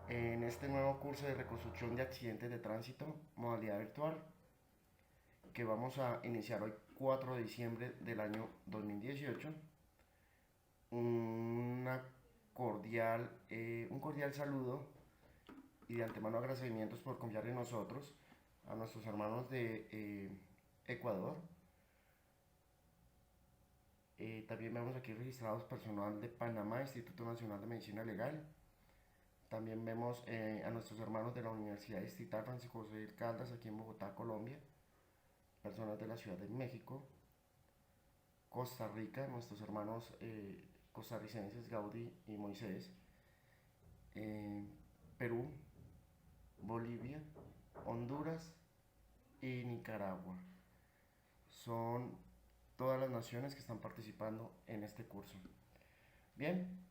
en este nuevo curso de reconstrucción de accidentes de tránsito, modalidad virtual, que vamos a iniciar hoy 4 de diciembre del año 2018. Un cordial saludo y de antemano agradecimientos por confiar en nosotros, a nuestros hermanos de Ecuador. También vemos aquí registrados personal de Panamá, Instituto Nacional de Medicina Legal. También vemos a nuestros hermanos de la Universidad Distrital Francisco José Caldas, aquí en Bogotá, Colombia. Personas de la Ciudad de México, Costa Rica, nuestros hermanos costarricenses Gaudí y Moisés. Perú, Bolivia, Honduras y Nicaragua. Son todas las naciones que están participando en este curso. Bien,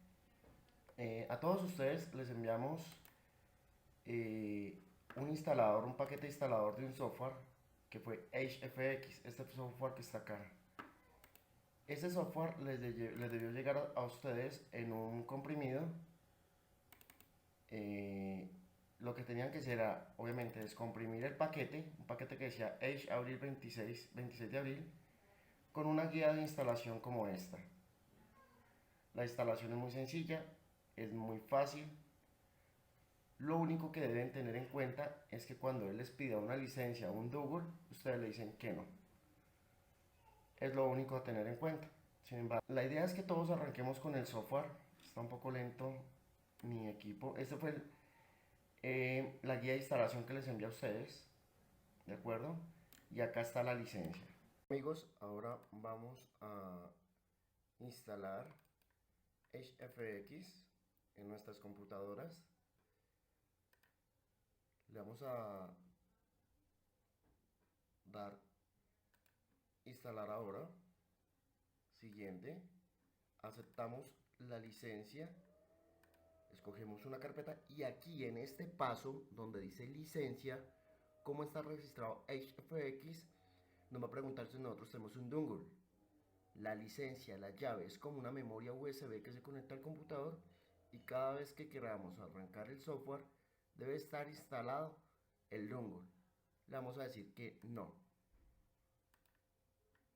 a todos ustedes les enviamos un paquete instalador de un software que fue HFX, este software que está acá. Este software les debió llegar a ustedes en un comprimido. Lo que tenían que hacer era, obviamente, descomprimir el paquete, un paquete que decía H abril 26 de abril, con una guía de instalación como esta. La instalación es muy sencilla, es muy fácil. Lo único que deben tener en cuenta es que cuando él les pida una licencia o un Double, ustedes le dicen que no. Es lo único a tener en cuenta. Sin embargo, la idea es que todos arranquemos con el software. Está un poco lento mi equipo. Este fue la guía de instalación que les envié a ustedes. ¿De acuerdo? Y acá está la licencia. Amigos, ahora vamos a instalar HFX en nuestras computadoras. Le vamos a dar instalar ahora. Siguiente. Aceptamos la licencia. Escogemos una carpeta y aquí en este paso donde dice licencia, como está registrado HFX, nos va a preguntar si nosotros tenemos un dongle. La licencia, la llave, es como una memoria USB que se conecta al computador y cada vez que queramos arrancar el software debe estar instalado el dongle. Le vamos a decir que no.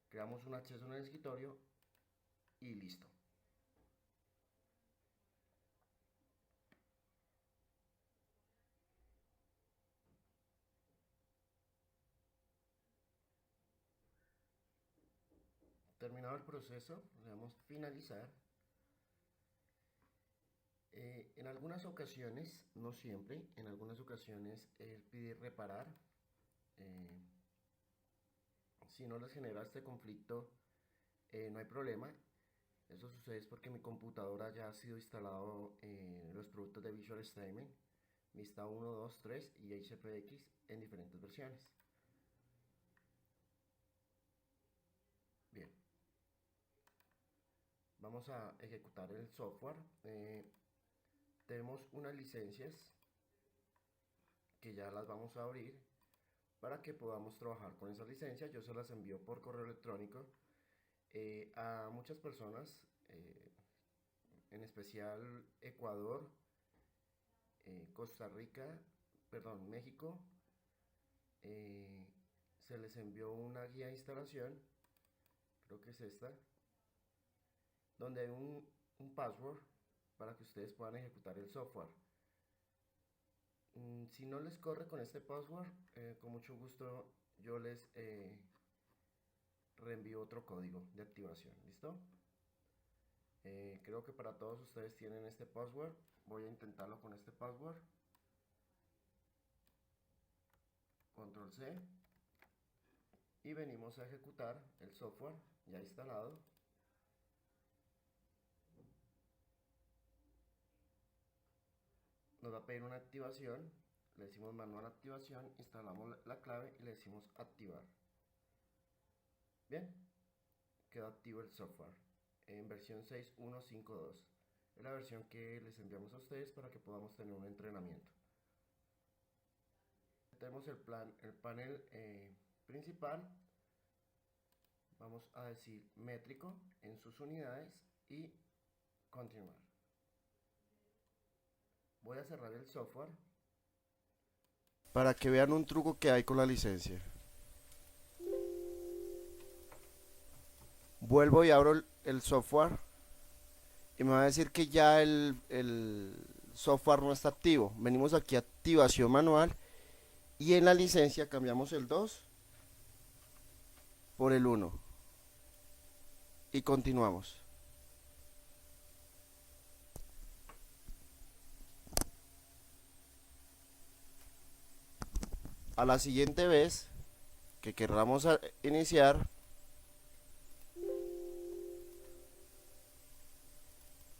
Creamos un acceso en el escritorio y listo. Terminado el proceso, le damos finalizar. En algunas ocasiones, no siempre, en algunas ocasiones él pide reparar. Eh, si no les genera este conflicto, no hay problema. Eso sucede es porque mi computadora ya ha sido instalado los productos de Visual Studio, Vista 1, 2, 3 y HFX en diferentes versiones. Bien, vamos a ejecutar el software. Tenemos unas licencias que ya las vamos a abrir para que podamos trabajar con esas licencias. Yo se las envío por correo electrónico a muchas personas, en especial Ecuador, Costa Rica, perdón, México. Se les envió una guía de instalación, creo que es esta, donde hay un password para que ustedes puedan ejecutar el software. Si no les corre con este password, con mucho gusto yo les reenvío otro código de activación. ¿Listo? Creo que para todos ustedes tienen este password. Voy a intentarlo con este password. Control C. Y venimos a ejecutar el software ya instalado. Nos va a pedir una activación. Le decimos manual activación. Instalamos la clave y le decimos activar. Bien. Quedó activo el software en versión 6.1.5.2. Es la versión que les enviamos a ustedes para que podamos tener un entrenamiento. Tenemos el panel principal. Vamos a decir métrico en sus unidades y continuar. voy a cerrar el software para que vean un truco que hay con la licencia. Vuelvo y abro el software y me va a decir que ya el software no está activo. Venimos aquí a activación manual y en la licencia cambiamos el 2 por el 1 y continuamos. A la siguiente vez que queramos iniciar,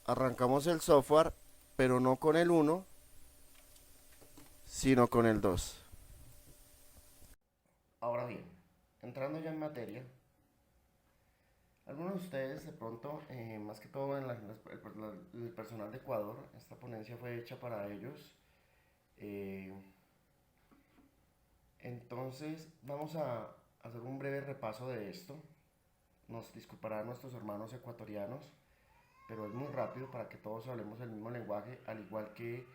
arrancamos el software, pero no con el 1, sino con el 2. Ahora bien, entrando ya en materia, algunos de ustedes de pronto, más que todo el personal de Ecuador, esta ponencia fue hecha para ellos. eh, entonces vamos a hacer un breve repaso de esto. Nos disculparán nuestros hermanos ecuatorianos, pero es muy rápido para que todos hablemos el mismo lenguaje, al igual que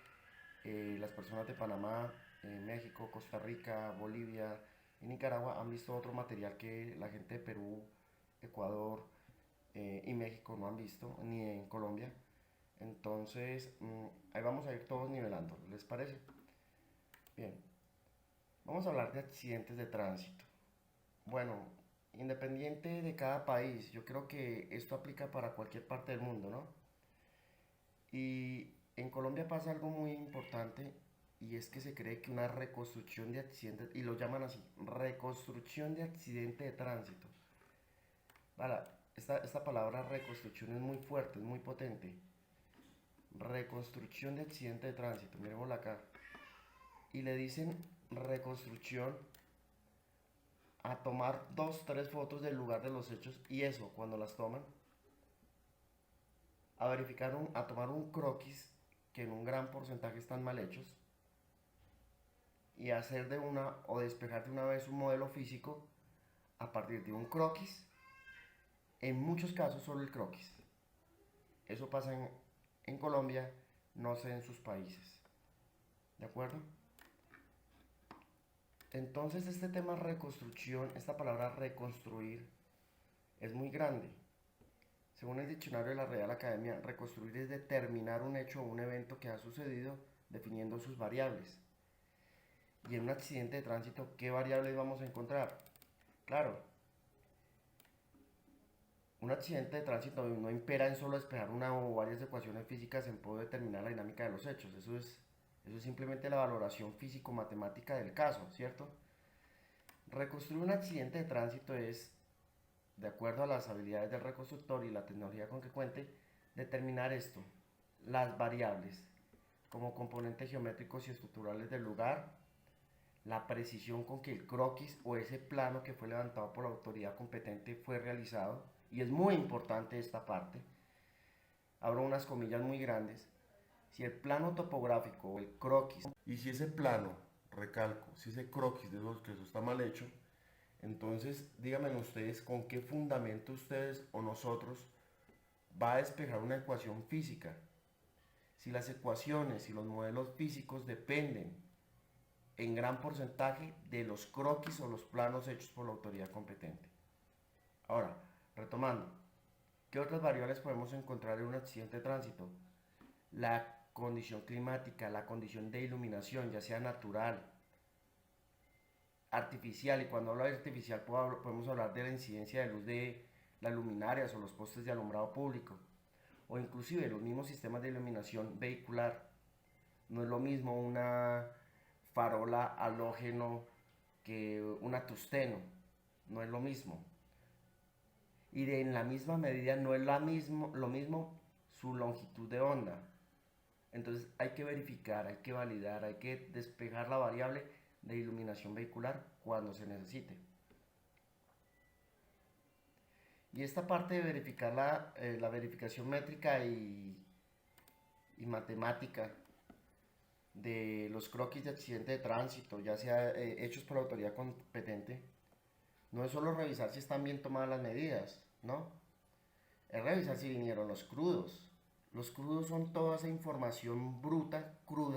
las personas de Panamá, México, Costa Rica, Bolivia y Nicaragua han visto otro material que la gente de Perú, Ecuador y México no han visto, ni en Colombia. Entonces, ahí vamos a ir todos nivelando, ¿les parece? Bien, vamos a hablar de accidentes de tránsito. Bueno, independiente de cada país, yo creo que esto aplica para cualquier parte del mundo, ¿no? Y en Colombia pasa algo muy importante y es que se cree que una reconstrucción de accidentes, y lo llaman así, reconstrucción de accidente de tránsito. Vale, esta palabra reconstrucción es muy fuerte, es muy potente. Reconstrucción de accidente de tránsito, miremosla acá. Y le dicen reconstrucción a tomar dos, tres fotos del lugar de los hechos y eso, cuando las toman, a verificar, a tomar un croquis que en un gran porcentaje están mal hechos y hacer de una o despejar de una vez un modelo físico a partir de un croquis, en muchos casos solo el croquis. Eso pasa en Colombia, no sé en sus países. ¿De acuerdo? Entonces este tema reconstrucción, esta palabra reconstruir, es muy grande. Según el diccionario de la Real Academia, reconstruir es determinar un hecho o un evento que ha sucedido definiendo sus variables. Y en un accidente de tránsito, ¿qué variables vamos a encontrar? Claro, un accidente de tránsito no impera en solo despejar una o varias ecuaciones físicas en poder determinar la dinámica de los hechos. Eso es simplemente la valoración físico-matemática del caso, ¿cierto? Reconstruir un accidente de tránsito es, de acuerdo a las habilidades del reconstructor y la tecnología con que cuente, determinar esto, las variables, como componentes geométricos y estructurales del lugar, la precisión con que el croquis o ese plano que fue levantado por la autoridad competente fue realizado, y es muy importante esta parte, abro unas comillas muy grandes, si el plano topográfico o el croquis, y si ese plano, recalco, si ese croquis de esos que eso está mal hecho, entonces díganme ustedes con qué fundamento ustedes o nosotros va a despejar una ecuación física. Si las ecuaciones y los modelos físicos dependen en gran porcentaje de los croquis o los planos hechos por la autoridad competente. Ahora, retomando, ¿qué otras variables podemos encontrar en un accidente de tránsito? La condición climática, la condición de iluminación, ya sea natural, artificial, y cuando hablo de artificial podemos hablar de la incidencia de luz de las luminarias o los postes de alumbrado público, o inclusive los mismos sistemas de iluminación vehicular. No es lo mismo una farola halógeno que una tusteno, no es lo mismo. Y en la misma medida no es lo mismo su longitud de onda. Entonces hay que verificar, hay que validar, hay que despejar la variable de iluminación vehicular cuando se necesite. Y esta parte de verificar la verificación métrica y matemática de los croquis de accidente de tránsito, ya sea hechos por la autoridad competente, no es solo revisar si están bien tomadas las medidas, ¿no? Es revisar si vinieron los crudos. Los crudos son toda esa información bruta, cruda,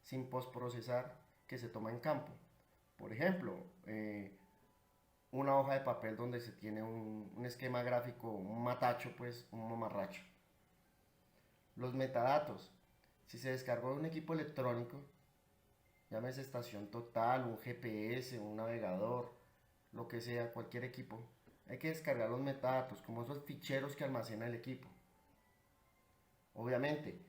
sin postprocesar que se toma en campo. Por ejemplo, una hoja de papel donde se tiene un esquema gráfico, un matacho, pues un mamarracho. Los metadatos. Si se descargó de un equipo electrónico, llámese estación total, un GPS, un navegador, lo que sea, cualquier equipo, hay que descargar los metadatos, como esos ficheros que almacena el equipo. Obviamente,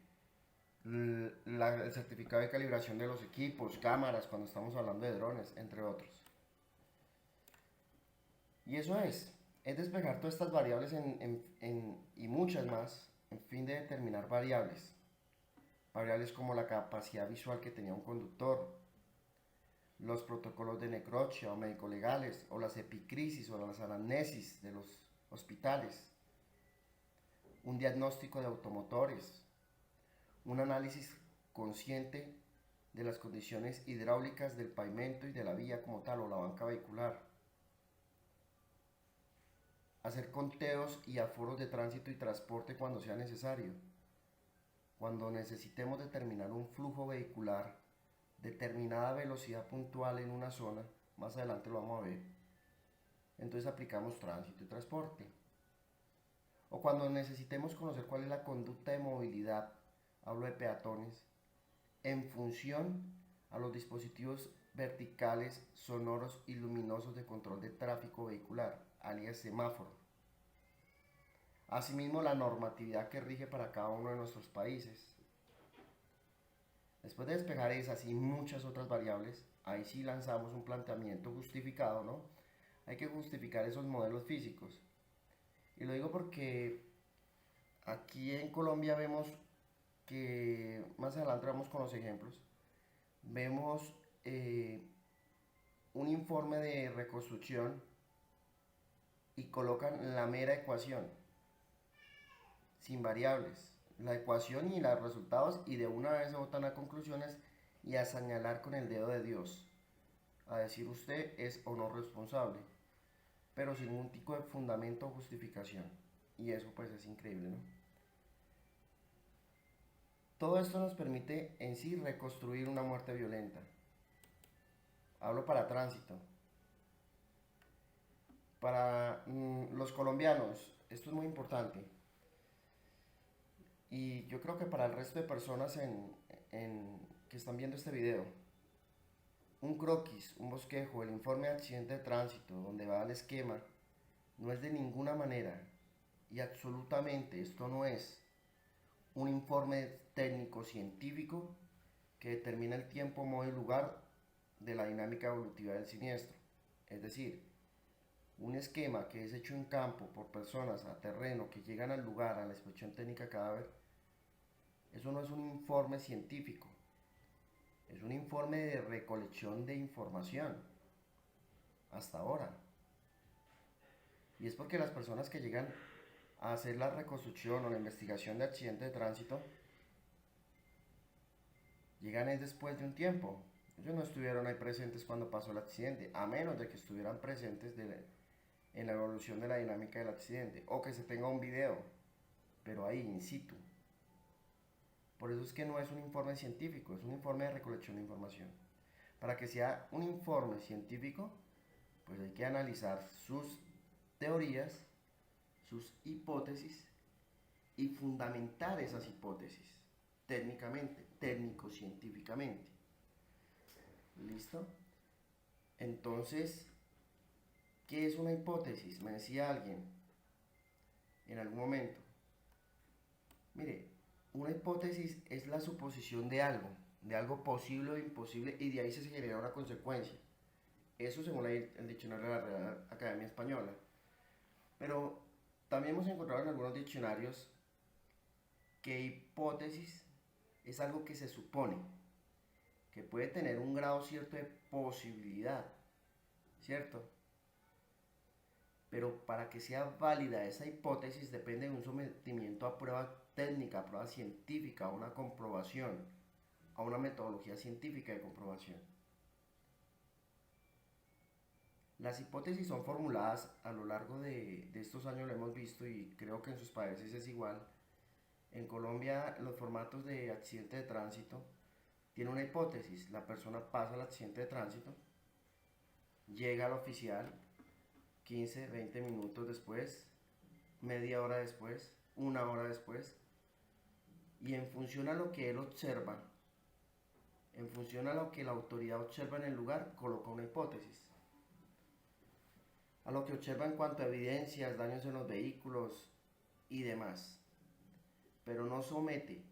el certificado de calibración de los equipos, cámaras, cuando estamos hablando de drones, entre otros. Y eso es despejar todas estas variables y muchas más en fin de determinar variables. Variables como la capacidad visual que tenía un conductor, los protocolos de necropsia o médico-legales, o las epicrisis o las anamnesis de los hospitales, un diagnóstico de automotores, un análisis consciente de las condiciones hidráulicas del pavimento y de la vía como tal o la banca vehicular, hacer conteos y aforos de tránsito y transporte cuando sea necesario, cuando necesitemos determinar un flujo vehicular, determinada velocidad puntual en una zona, más adelante lo vamos a ver, entonces aplicamos tránsito y transporte. O cuando necesitemos conocer cuál es la conducta de movilidad, hablo de peatones, en función a los dispositivos verticales, sonoros y luminosos de control de tráfico vehicular, alias semáforo. Asimismo, la normatividad que rige para cada uno de nuestros países. Después de despejar esas y muchas otras variables, ahí sí lanzamos un planteamiento justificado, ¿no? Hay que justificar esos modelos físicos. Y lo digo porque aquí en Colombia vemos que, más adelante vamos con los ejemplos, vemos un informe de reconstrucción y colocan la mera ecuación, sin variables, la ecuación y los resultados, y de una vez se botan a conclusiones y a señalar con el dedo de Dios, a decir usted es o no responsable, pero sin ningún tipo de fundamento o justificación. Y eso pues es increíble, ¿no? Todo esto nos permite en sí reconstruir una muerte violenta. Hablo para tránsito. Para los colombianos, esto es muy importante. Y yo creo que para el resto de personas que están viendo este video, un croquis, un bosquejo, el informe de accidente de tránsito, donde va el esquema, no es de ninguna manera y absolutamente esto no es un informe técnico científico que determina el tiempo, modo y lugar de la dinámica evolutiva del siniestro. Es decir, un esquema que es hecho en campo por personas a terreno que llegan al lugar, a la inspección técnica cadáver, eso no es un informe científico, es un informe de recolección de información, hasta ahora. Y es porque las personas que llegan a hacer la reconstrucción o la investigación de accidentes de tránsito, llegan es después de un tiempo. Ellos no estuvieron ahí presentes cuando pasó el accidente, a menos de que estuvieran presentes en la evolución de la dinámica del accidente, o que se tenga un video, pero ahí in situ. Por eso es que no es un informe científico, es un informe de recolección de información. Para que sea un informe científico, pues hay que analizar sus teorías, sus hipótesis y fundamentar esas hipótesis técnicamente, técnico-científicamente. ¿Listo? Entonces, ¿qué es una hipótesis? Me decía alguien en algún momento. Mire, una hipótesis es la suposición de algo posible o imposible, y de ahí se genera una consecuencia. Eso según el diccionario de la Real Academia Española. Pero también hemos encontrado en algunos diccionarios que hipótesis es algo que se supone, que puede tener un grado cierto de posibilidad, ¿cierto? Pero para que sea válida esa hipótesis depende de un sometimiento a prueba técnica, a prueba científica, a una comprobación, a una metodología científica de comprobación. Las hipótesis son formuladas a lo largo de estos años, lo hemos visto, y creo que en sus países es igual. En Colombia los formatos de accidente de tránsito tiene una hipótesis. La persona pasa el accidente de tránsito, llega al oficial 15, 20 minutos después, media hora después, una hora después, y en función a lo que él observa, en función a lo que la autoridad observa en el lugar, coloca una hipótesis. A lo que observa en cuanto a evidencias, daños en los vehículos y demás. Pero no somete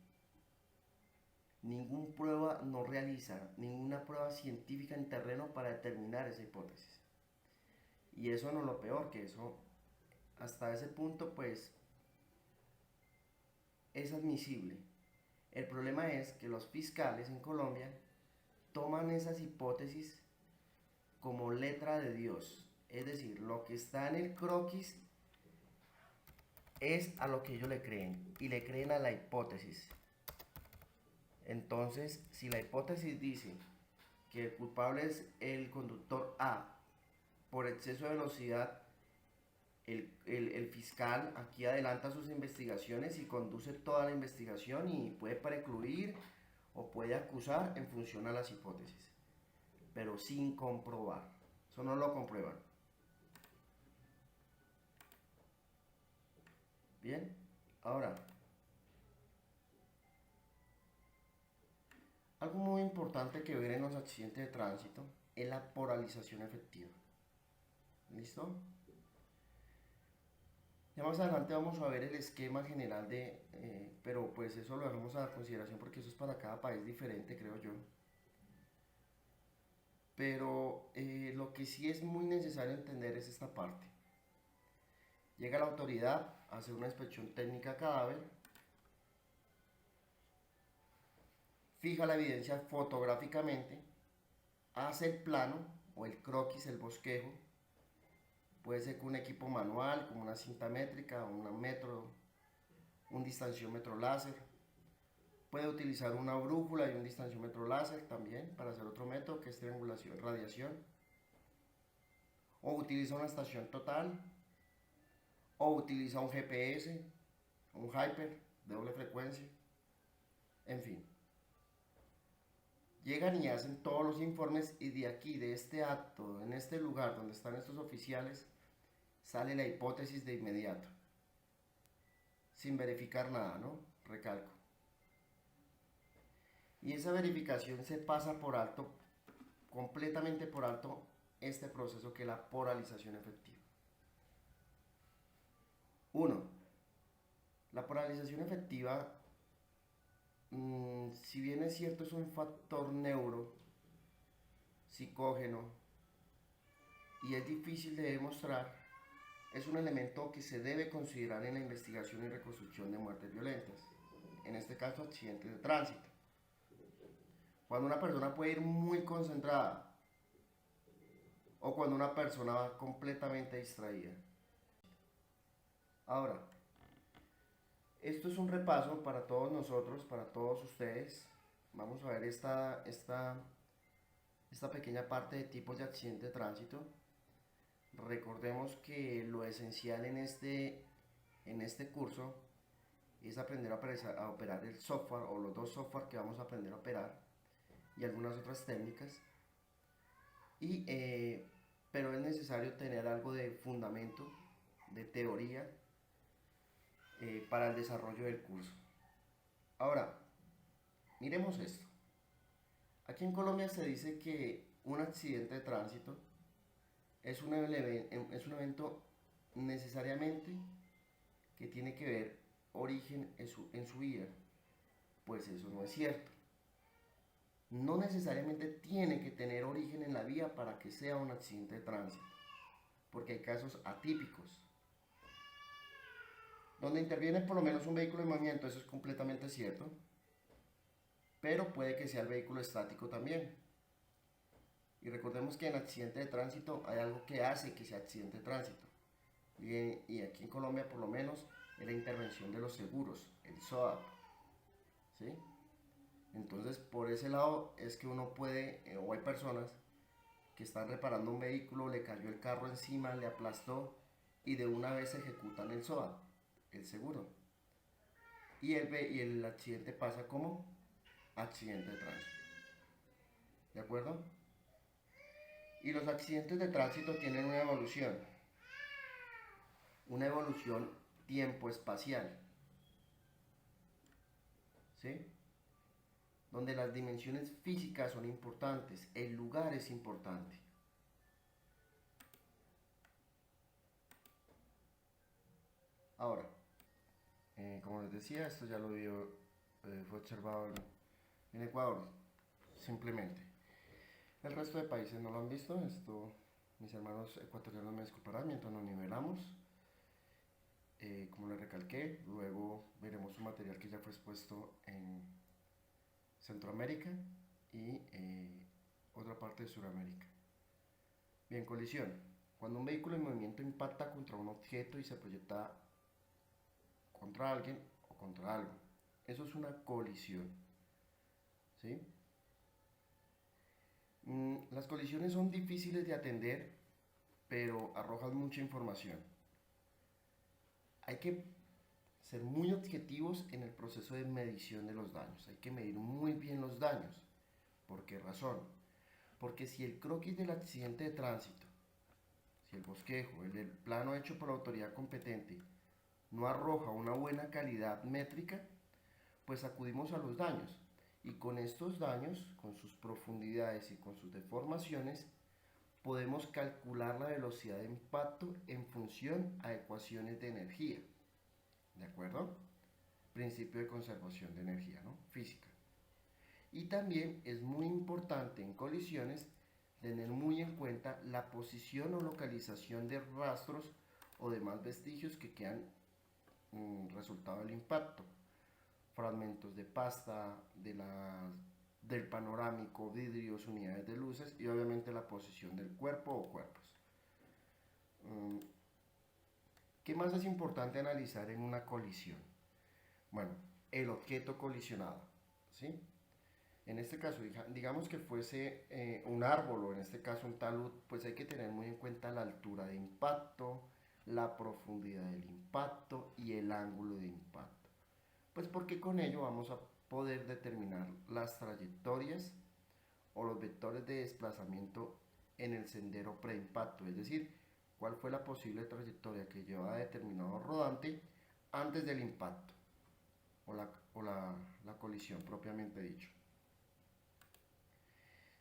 ninguna prueba, no realiza ninguna prueba científica en terreno para determinar esa hipótesis. Y eso no es lo peor, que eso hasta ese punto pues es admisible. El problema es que los fiscales en Colombia toman esas hipótesis como letra de Dios. Es decir, lo que está en el croquis es a lo que ellos le creen, y le creen a la hipótesis. Entonces, si la hipótesis dice que el culpable es el conductor A por exceso de velocidad, el fiscal aquí adelanta sus investigaciones y conduce toda la investigación y puede precluir o puede acusar en función a las hipótesis, pero sin comprobar. Eso no lo comprueban. Bien, ahora, algo muy importante que ver en los accidentes de tránsito es la polarización efectiva. ¿Listo? Ya más adelante vamos a ver el esquema general pero pues eso lo dejamos a consideración porque eso es para cada país diferente, creo yo. Pero lo que sí es muy necesario entender es esta parte. Llega la autoridad a hacer una inspección técnica a cadáver, fija la evidencia fotográficamente, hace el plano o el croquis, el bosquejo. Puede ser con un equipo manual, como una cinta métrica, un distanciómetro láser. Puede utilizar una brújula y un distanciómetro láser también para hacer otro método que es triangulación, radiación. O utiliza una estación total. O utiliza un GPS, un hyper de doble frecuencia. En fin. Llegan y hacen todos los informes y de aquí, de este acto, en este lugar donde están estos oficiales, sale la hipótesis de inmediato, sin verificar nada, ¿no? Recalco. Y esa verificación se pasa por alto, completamente por alto, este proceso que es la polarización efectiva. 1. La polarización efectiva, si bien es cierto, es un factor psicógeno y es difícil de demostrar, es un elemento que se debe considerar en la investigación y reconstrucción de muertes violentas, en este caso accidentes de tránsito. Cuando una persona puede ir muy concentrada o cuando una persona va completamente distraída. Ahora, esto es un repaso para todos nosotros, para todos ustedes. Vamos a ver esta pequeña parte de tipos de accidente de tránsito. Recordemos que lo esencial en este curso es aprender a operar el software o los dos software que vamos a aprender a operar y algunas otras técnicas. Pero es necesario tener algo de fundamento, de teoría, para el desarrollo del curso. Ahora, miremos esto. Aquí en Colombia se dice que un accidente de tránsito es un evento necesariamente que tiene que ver origen en su vida. Pues eso no es cierto. No necesariamente tiene que tener origen en la vía para que sea un accidente de tránsito, porque hay casos atípicos donde interviene por lo menos un vehículo en movimiento, eso es completamente cierto, pero puede que sea el vehículo estático también. Y recordemos que en accidente de tránsito hay algo que hace que sea accidente de tránsito, y aquí en Colombia por lo menos es la intervención de los seguros, el SOAP, ¿sí? Entonces por ese lado es que uno puede, o hay personas que están reparando un vehículo, le cayó el carro encima, le aplastó y de una vez ejecutan el SOAP, el seguro. Y el accidente pasa como accidente de tránsito. ¿De acuerdo? Y los accidentes de tránsito tienen una evolución tiempo-espacial, ¿sí? Donde las dimensiones físicas son importantes, el lugar es importante. Ahora, como les decía, esto ya lo fue observado en Ecuador, simplemente. El resto de países no lo han visto, esto mis hermanos ecuatorianos me disculparán mientras nos nivelamos. Como les recalqué, luego veremos un material que ya fue expuesto en Centroamérica y otra parte de Sudamérica. Bien, colisión. Cuando un vehículo en movimiento impacta contra un objeto y se proyecta contra alguien o contra algo. Eso es una colisión. ¿Sí? Las colisiones son difíciles de atender, pero arrojan mucha información. Hay que ser muy objetivos en el proceso de medición de los daños. Hay que medir muy bien los daños. ¿Por qué razón? Porque si el croquis del accidente de tránsito, si el bosquejo, el plano hecho por la autoridad competente, no arroja una buena calidad métrica, pues acudimos a los daños. Y con estos daños, con sus profundidades y con sus deformaciones, podemos calcular la velocidad de impacto en función a ecuaciones de energía. ¿De acuerdo? Principio de conservación de energía, ¿no? Física. Y también es muy importante en colisiones tener muy en cuenta la posición o localización de rastros o demás vestigios que quedan resultado del impacto. Fragmentos de pasta, del panorámico, vidrios, unidades de luces y obviamente la posición del cuerpo o cuerpos. ¿Qué más es importante analizar en una colisión? Bueno, el objeto colisionado, ¿sí? En este caso, digamos que fuese un árbol o en este caso un talud, pues hay que tener muy en cuenta la altura de impacto, la profundidad del impacto y el ángulo de impacto. Pues porque con ello vamos a poder determinar las trayectorias o los vectores de desplazamiento en el sendero preimpacto, es decir, cuál fue la posible trayectoria que llevaba determinado rodante antes del impacto o la colisión propiamente dicho.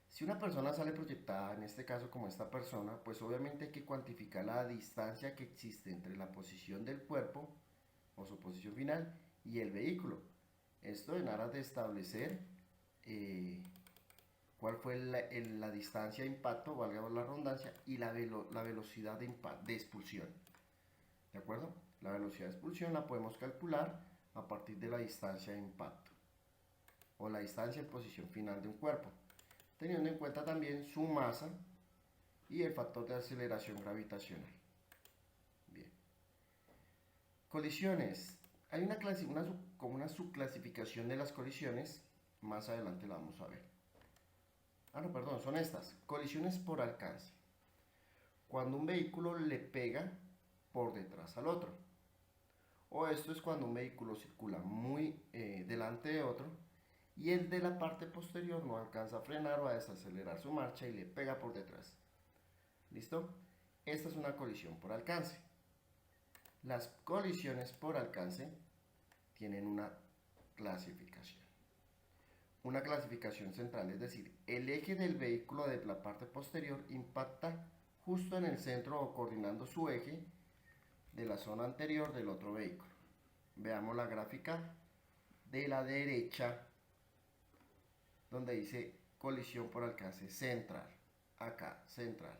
Si una persona sale proyectada, en este caso como esta persona, pues obviamente hay que cuantificar la distancia que existe entre la posición del cuerpo o su posición final y el vehículo. Esto en aras de establecer cuál fue la distancia de impacto, valga la redundancia, y la velocidad de expulsión. ¿De acuerdo? La velocidad de expulsión la podemos calcular a partir de la distancia de impacto o la distancia en posición final de un cuerpo, teniendo en cuenta también su masa y el factor de aceleración gravitacional. Bien. Colisiones. Hay como una subclasificación de las colisiones, más adelante la vamos a ver. No, perdón, son estas. Colisiones por alcance. Cuando un vehículo le pega por detrás al otro. O esto es cuando un vehículo circula muy delante de otro y el de la parte posterior no alcanza a frenar o a desacelerar su marcha y le pega por detrás. ¿Listo? Esta es una colisión por alcance. Las colisiones por alcance tienen una clasificación. Una clasificación central, es decir, el eje del vehículo de la parte posterior impacta justo en el centro o coordinando su eje de la zona anterior del otro vehículo. Veamos la gráfica de la derecha donde dice colisión por alcance central. Acá, central.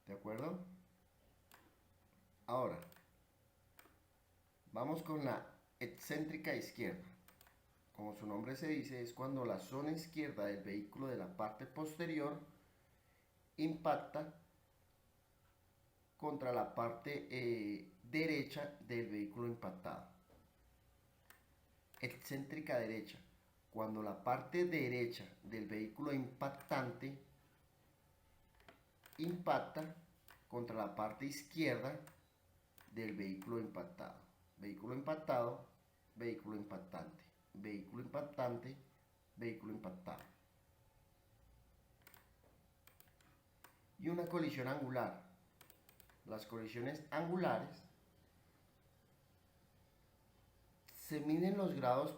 ¿De acuerdo? Ahora, vamos con la excéntrica izquierda. Como su nombre se dice, es cuando la zona izquierda del vehículo de la parte posterior impacta contra la parte derecha del vehículo impactado. Excéntrica derecha, cuando la parte derecha del vehículo impactante impacta contra la parte izquierda del vehículo impactado. Vehículo impactado, vehículo impactante, vehículo impactante, vehículo impactado. Y una colisión angular. Las colisiones angulares se miden los grados,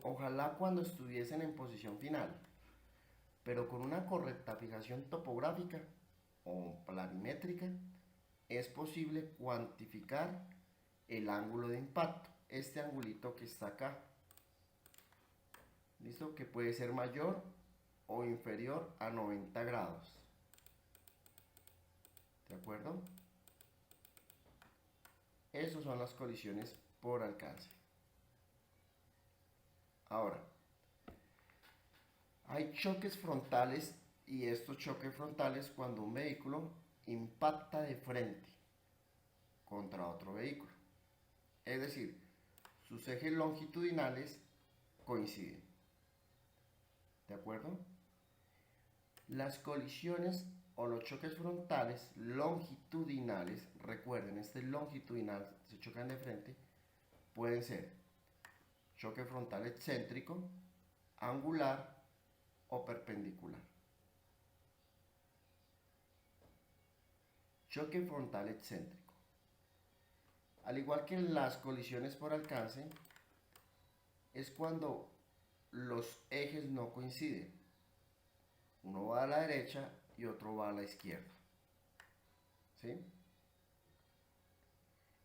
ojalá cuando estuviesen en posición final, pero con una correcta fijación topográfica o planimétrica es posible cuantificar el ángulo de impacto, este angulito que está acá, listo, que puede ser mayor o inferior a 90 grados, ¿de acuerdo? Esas son las colisiones por alcance. Ahora, hay choques frontales, y estos choques frontales cuando un vehículo impacta de frente contra otro vehículo. Es decir, sus ejes longitudinales coinciden. ¿De acuerdo? Las colisiones o los choques frontales longitudinales, recuerden, este longitudinal, se chocan de frente, pueden ser choque frontal excéntrico, angular o perpendicular. Choque frontal excéntrico. Al igual que las colisiones por alcance, es cuando los ejes no coinciden. Uno va a la derecha y otro va a la izquierda. ¿Sí?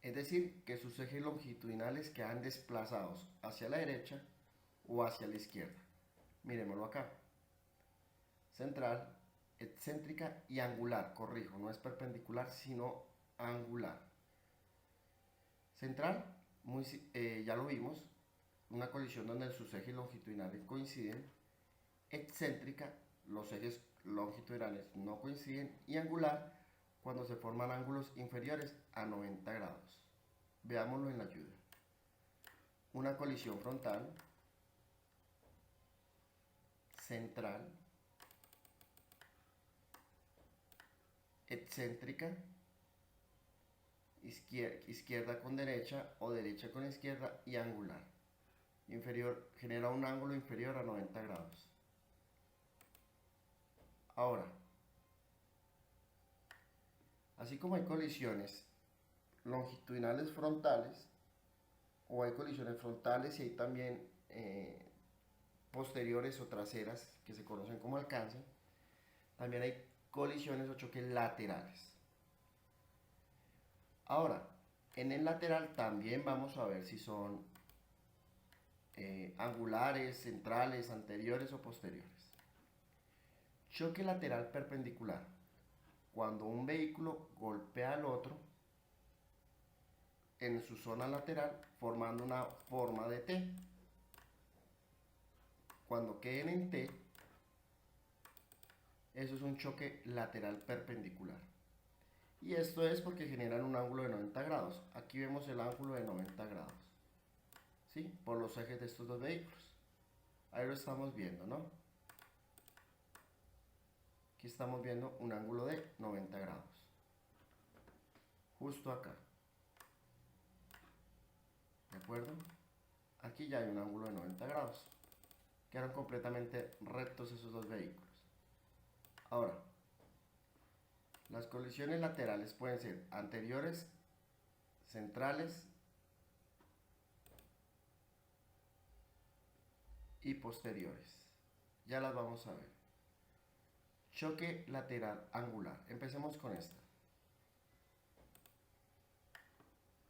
Es decir, que sus ejes longitudinales quedan desplazados hacia la derecha o hacia la izquierda. Miremoslo acá. Central, excéntrica y angular, corrijo, no es perpendicular, sino angular. Central, ya lo vimos, una colisión donde sus ejes longitudinales coinciden. Excéntrica, los ejes longitudinales no coinciden. Y angular, cuando se forman ángulos inferiores a 90 grados. Veámoslo en la ayuda. Una colisión frontal, central, excéntrica, izquierda con derecha o derecha con izquierda, y angular. Inferior, genera un ángulo inferior a 90 grados. Ahora, así como hay colisiones longitudinales frontales, o hay colisiones frontales y hay también posteriores o traseras que se conocen como alcance, también hay colisiones o choques laterales. Ahora, en el lateral también vamos a ver si son angulares, centrales, anteriores o posteriores. Choque lateral perpendicular. Cuando un vehículo golpea al otro en su zona lateral formando una forma de T. Cuando queden en T, eso es un choque lateral perpendicular. Y esto es porque generan un ángulo de 90 grados. Aquí vemos el ángulo de 90 grados, ¿sí? Por los ejes de estos dos vehículos. Ahí lo estamos viendo, ¿no? Aquí estamos viendo un ángulo de 90 grados. Justo acá. ¿De acuerdo? Aquí ya hay un ángulo de 90 grados. Quedaron completamente rectos esos dos vehículos. Ahora, las colisiones laterales pueden ser anteriores, centrales y posteriores. Ya las vamos a ver. Choque lateral angular. Empecemos con esta.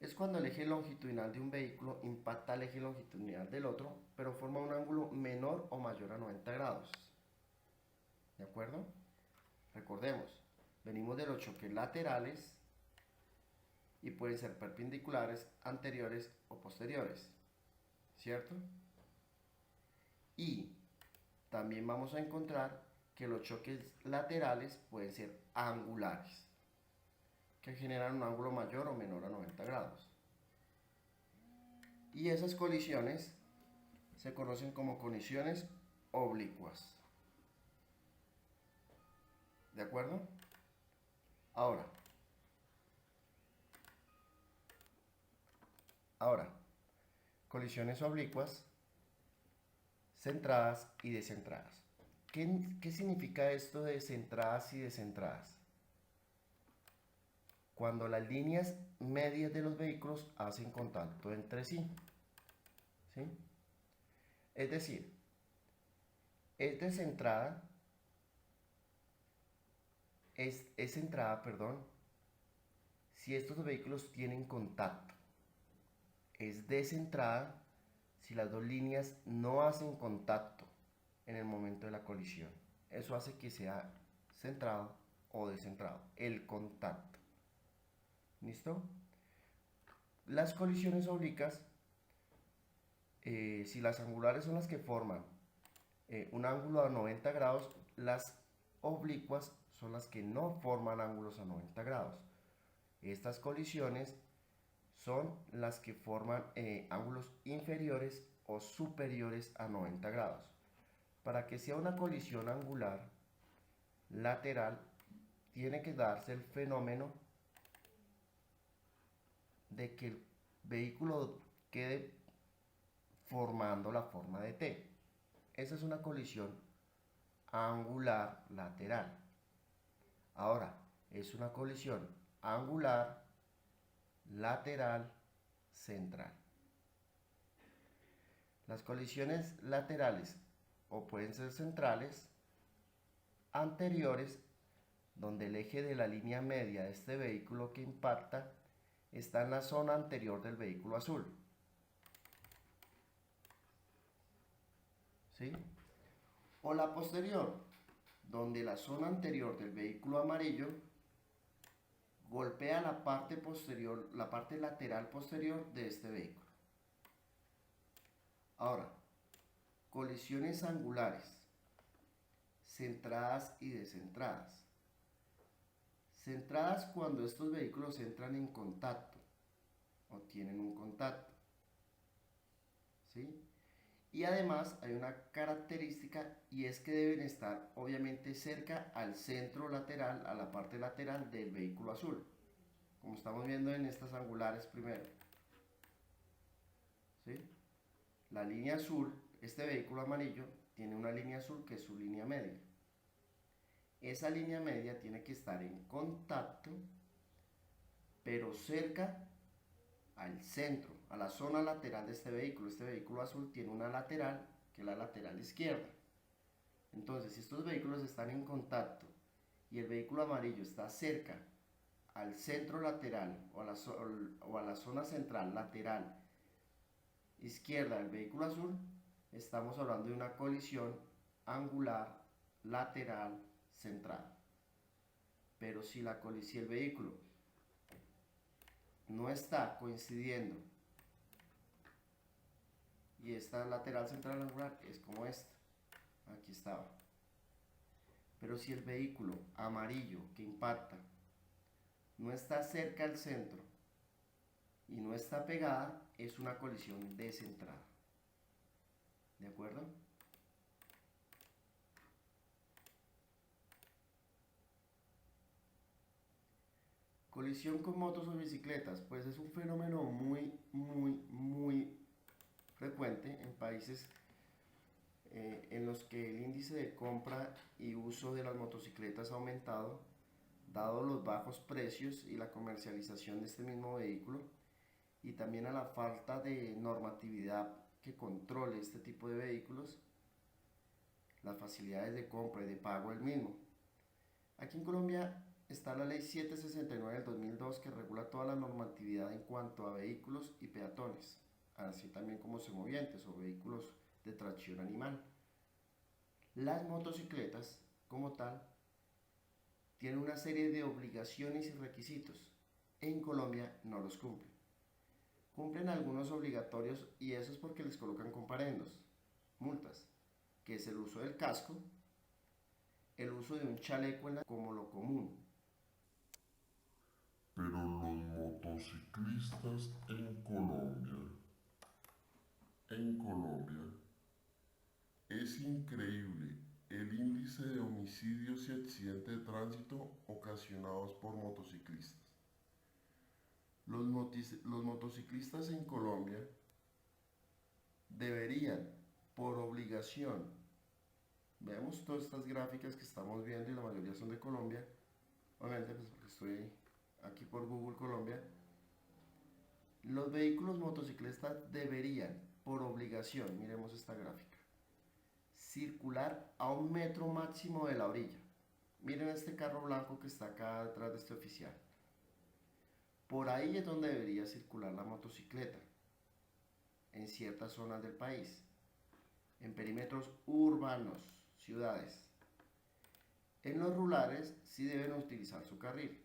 Es cuando el eje longitudinal de un vehículo impacta al eje longitudinal del otro, pero forma un ángulo menor o mayor a 90 grados. ¿De acuerdo? Recordemos, venimos de los choques laterales y pueden ser perpendiculares, anteriores o posteriores, ¿cierto? Y también vamos a encontrar que los choques laterales pueden ser angulares, que generan un ángulo mayor o menor a 90 grados. Y esas colisiones se conocen como colisiones oblicuas. ¿De acuerdo? Ahora, colisiones oblicuas centradas y descentradas. ¿Qué significa esto de centradas y descentradas? Cuando las líneas medias de los vehículos hacen contacto entre sí, ¿sí? Es decir, es descentrada, es centrada, perdón, si estos vehículos tienen contacto. Es descentrada si las dos líneas no hacen contacto en el momento de la colisión. Eso hace que sea centrado o descentrado, el contacto. ¿Listo? Las colisiones oblicuas, si las angulares son las que forman un ángulo a 90 grados, las oblicuas son las que no forman ángulos a 90 grados. Estas colisiones son las que forman ángulos inferiores o superiores a 90 grados. Para que sea una colisión angular lateral, tiene que darse el fenómeno de que el vehículo quede formando la forma de T. Esa es una colisión angular lateral. Ahora, es una colisión angular lateral central. Las colisiones laterales o pueden ser centrales, anteriores, donde el eje de la línea media de este vehículo que impacta está en la zona anterior del vehículo azul. ¿Sí? O la posterior, donde la zona anterior del vehículo amarillo golpea la parte posterior, la parte lateral posterior de este vehículo. Ahora, colisiones angulares, centradas y descentradas. Centradas cuando estos vehículos entran en contacto o tienen un contacto, ¿sí? Y además hay una característica, y es que deben estar obviamente cerca al centro lateral, a la parte lateral del vehículo azul, como estamos viendo en estas angulares primero, ¿sí? La línea azul, este vehículo amarillo tiene una línea azul que es su línea media. Esa línea media tiene que estar en contacto, pero cerca al centro, a la zona lateral de este vehículo. Este vehículo azul tiene una lateral, que es la lateral izquierda. Entonces, si estos vehículos están en contacto y el vehículo amarillo está cerca al centro lateral o a la zona central lateral izquierda del vehículo azul, estamos hablando de una colisión angular lateral central. Pero si el vehículo no está coincidiendo y esta lateral central angular es como esta, aquí estaba. Pero si el vehículo amarillo que impacta no está cerca al centro y no está pegada, es una colisión descentrada. ¿De acuerdo? Colisión con motos o bicicletas, pues es un fenómeno muy frecuente en países en los que el índice de compra y uso de las motocicletas ha aumentado, dado los bajos precios y la comercialización de este mismo vehículo, y también a la falta de normatividad que controle este tipo de vehículos, las facilidades de compra y de pago del mismo. Aquí en Colombia está la Ley 769 del 2002, que regula toda la normatividad en cuanto a vehículos y peatones, así también como semovientes o vehículos de tracción animal. Las motocicletas, como tal, tienen una serie de obligaciones y requisitos. En Colombia no los cumplen. Cumplen algunos obligatorios, y eso es porque les colocan comparendos, multas, que es el uso del casco, el uso de un chaleco como lo común. Pero los motociclistas en Colombia, es increíble el índice de homicidios y accidentes de tránsito ocasionados por motociclistas. Los motociclistas en Colombia deberían por obligación. Vemos todas estas gráficas que estamos viendo y la mayoría son de Colombia. Obviamente, pues porque estoy aquí por Google Colombia. Los vehículos motociclistas deberían, por obligación, miremos esta gráfica, circular a 1 metro máximo de la orilla. Miren este carro blanco que está acá detrás de este oficial. Por ahí es donde debería circular la motocicleta, en ciertas zonas del país, en perímetros urbanos, ciudades. En los rurales sí deben utilizar su carril.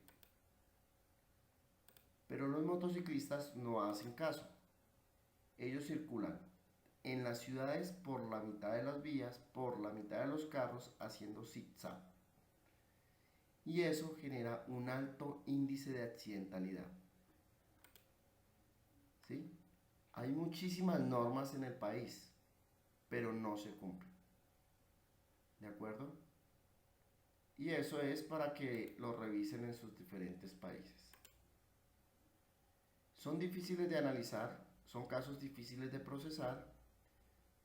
Pero los motociclistas no hacen caso. Ellos circulan en las ciudades por la mitad de las vías, por la mitad de los carros, haciendo zigzag. Y eso genera un alto índice de accidentalidad. ¿Sí? Hay muchísimas normas en el país, pero no se cumplen. ¿De acuerdo? Y eso es para que lo revisen en sus diferentes países. Son difíciles de analizar, son casos difíciles de procesar.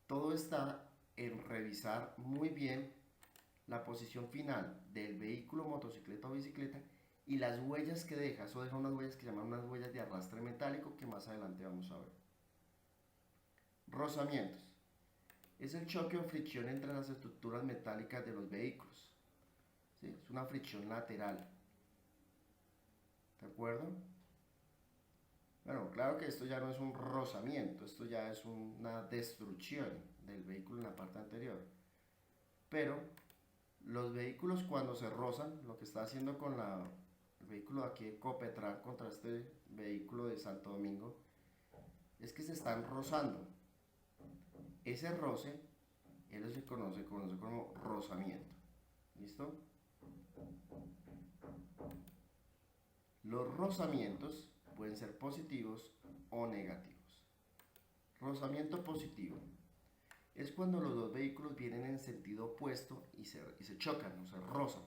Todo está en revisar muy bien la posición final del vehículo, motocicleta o bicicleta y las huellas que deja. Eso deja unas huellas que llaman unas huellas de arrastre metálico que más adelante vamos a ver. Rozamientos. Es el choque o fricción entre las estructuras metálicas de los vehículos. ¿Sí? Es una fricción lateral. ¿De acuerdo? Bueno, claro que esto ya no es un rozamiento, esto ya es una destrucción del vehículo en la parte anterior. Pero los vehículos cuando se rozan, lo que está haciendo con el vehículo de aquí de Copetran contra este vehículo de Santo Domingo, es que se están rozando. Ese roce, él se conoce como rozamiento. ¿Listo? Los rozamientos pueden ser positivos o negativos. Rozamiento positivo es cuando los dos vehículos vienen en sentido opuesto y se chocan o se rozan.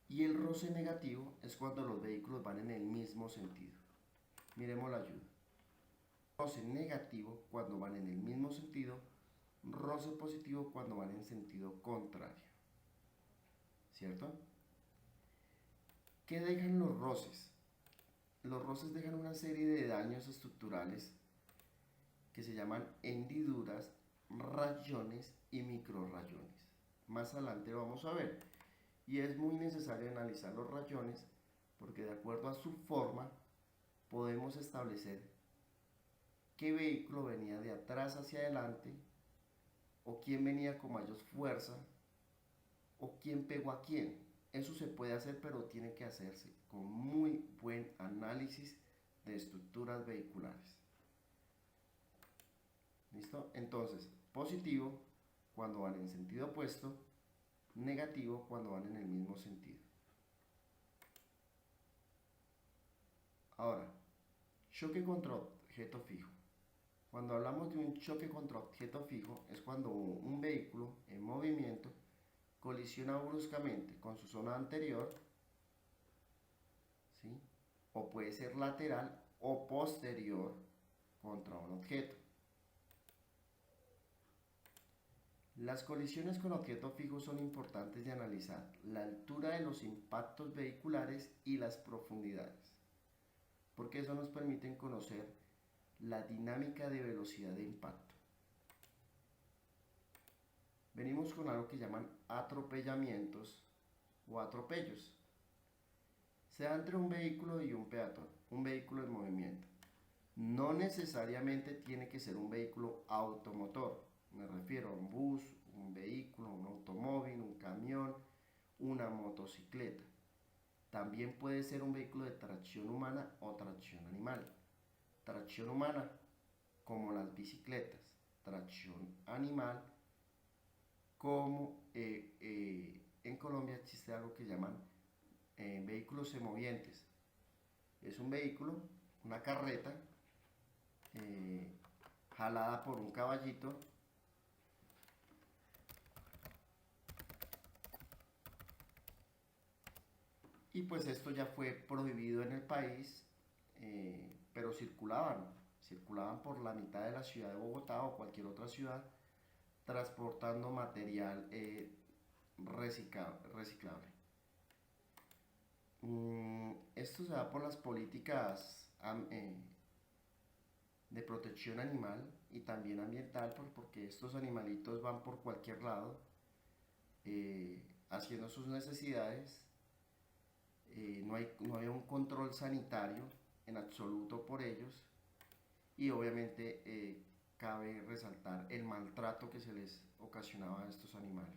Y el roce negativo es cuando los vehículos van en el mismo sentido. Miremos la ayuda. Roce negativo cuando van en el mismo sentido, roce positivo cuando van en sentido contrario. ¿Cierto? ¿Qué dejan los roces? Los roces dejan una serie de daños estructurales que se llaman hendiduras, rayones y microrrayones. Más adelante lo vamos a ver. Y es muy necesario analizar los rayones porque de acuerdo a su forma podemos establecer qué vehículo venía de atrás hacia adelante o quién venía con mayor fuerza o quién pegó a quién. Eso se puede hacer, pero tiene que hacerse con muy buen análisis de estructuras vehiculares. ¿Listo? Entonces, positivo cuando van en sentido opuesto, negativo cuando van en el mismo sentido. Ahora, choque contra objeto fijo. Cuando hablamos de un choque contra objeto fijo es cuando un vehículo en movimiento colisiona bruscamente con su zona anterior, ¿sí? O puede ser lateral o posterior contra un objeto. Las colisiones con objetos fijos son importantes de analizar la altura de los impactos vehiculares y las profundidades, porque eso nos permite conocer la dinámica de velocidad de impacto. Venimos con algo que llaman atropellamientos o atropellos. Se da entre un vehículo y un peatón, un vehículo en movimiento. No necesariamente tiene que ser un vehículo automotor. Me refiero a un bus, un vehículo, un automóvil, un camión, una motocicleta. También puede ser un vehículo de tracción humana o tracción animal. Tracción humana, como las bicicletas. Tracción animal, como en Colombia existe algo que llaman vehículos semovientes. Es un vehículo, una carreta, jalada por un caballito, y pues esto ya fue prohibido en el país, pero circulaban circulaban por la mitad de la ciudad de Bogotá o cualquier otra ciudad transportando material reciclable. Esto se da por las políticas de protección animal y también ambiental, porque estos animalitos van por cualquier lado haciendo sus necesidades. No había un control sanitario en absoluto por ellos, y obviamente cabe resaltar el maltrato que se les ocasionaba a estos animales.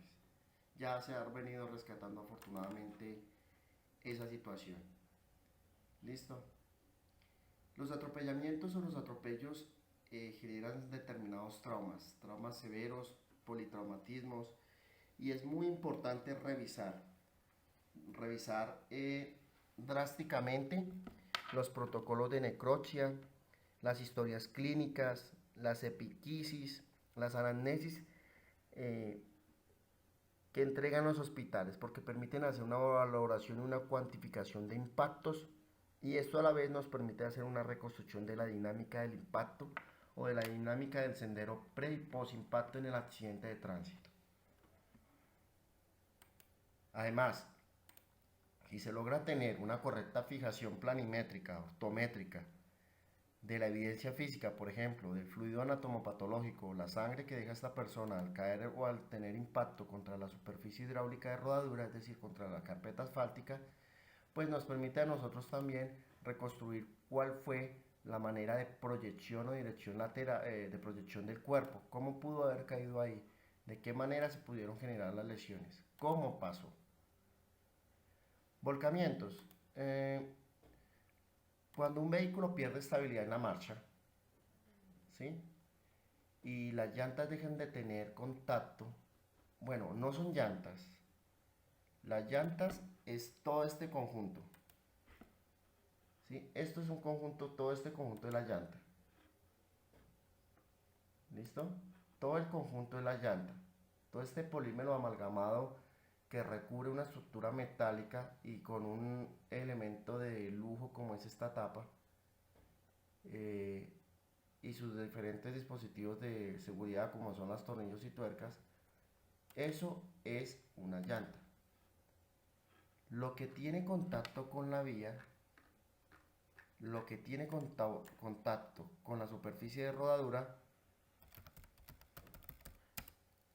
Ya se ha venido rescatando afortunadamente esa situación. ¿Listo? Los atropellamientos o los atropellos generan determinados traumas severos, politraumatismos, y es muy importante revisar drásticamente los protocolos de necropsia, las historias clínicas, las epiquisis, las anamnesis que entregan los hospitales, porque permiten hacer una valoración y una cuantificación de impactos, y esto a la vez nos permite hacer una reconstrucción de la dinámica del impacto o de la dinámica del sendero pre y post impacto en el accidente de tránsito. Además, si se logra tener una correcta fijación planimétrica, ortométrica, de la evidencia física, por ejemplo, del fluido anatomopatológico, la sangre que deja esta persona al caer o al tener impacto contra la superficie hidráulica de rodadura, es decir, contra la carpeta asfáltica, pues nos permite a nosotros también reconstruir cuál fue la manera de proyección o dirección lateral, de proyección del cuerpo, cómo pudo haber caído ahí, de qué manera se pudieron generar las lesiones, cómo pasó. Volcamientos. Cuando un vehículo pierde estabilidad en la marcha, ¿sí?, y las llantas dejan de tener contacto, bueno, no son llantas, las llantas es todo este conjunto, ¿sí? Esto es un conjunto, todo este conjunto de la llanta. ¿Listo? Todo el conjunto de la llanta, todo este polímero amalgamado que recubre una estructura metálica y con un elemento de lujo como es esta tapa, y sus diferentes dispositivos de seguridad como son los tornillos y tuercas, eso es una llanta. Lo que tiene contacto con la vía, lo que tiene contacto con la superficie de rodadura,